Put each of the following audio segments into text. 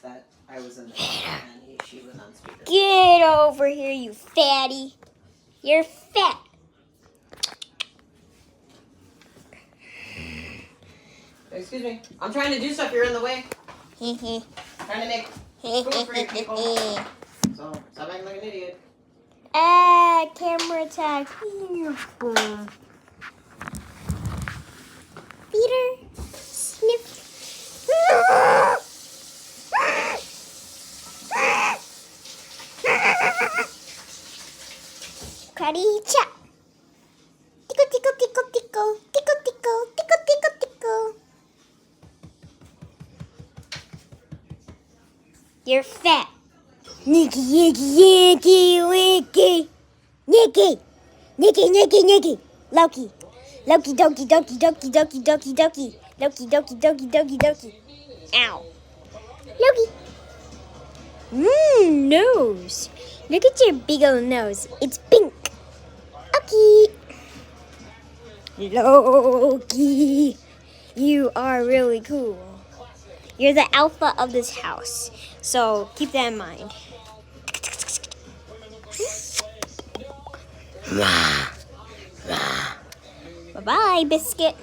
That I was in the and she was on speaker. Get over here, you fatty. You're fat. Excuse me. I'm trying to do stuff. You're in the way. Trying to make food for you people. So stop acting like an idiot. Camera tag. Boom. Peter, sniff. Karate chop. Tickle, tickle, tickle, tickle, tickle, tickle, tickle, tickle, tickle. You're fat. Nicky, yicky, yicky, wicky. Nicky, Nicky, Nicky, Nicky. Loki. Loki, doki, doki, doki, doki, doki, doki. Loki, doki, doki, doki, doki. Ow. Loki. Nose. Look at your big old nose. It's pink. Okay. Loki. You are really cool. You're the alpha of this house. So keep that in mind. Bye-bye, Biscuit.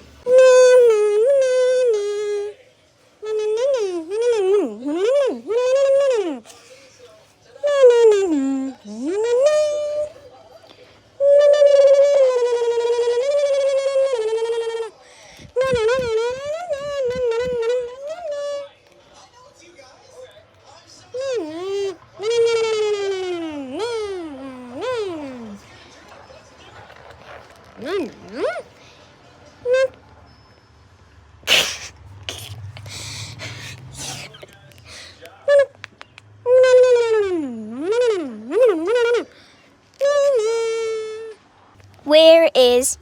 Where is?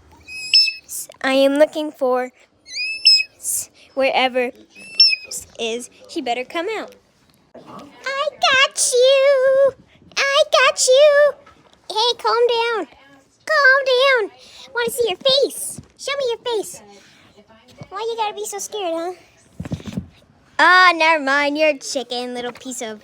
I am looking for wherever is. She better come out. I got you. I got you. Hey, calm down. Calm down. Want to see your face? Show me your face. Why you gotta be so scared, huh? Ah, never mind. You're a chicken, little piece of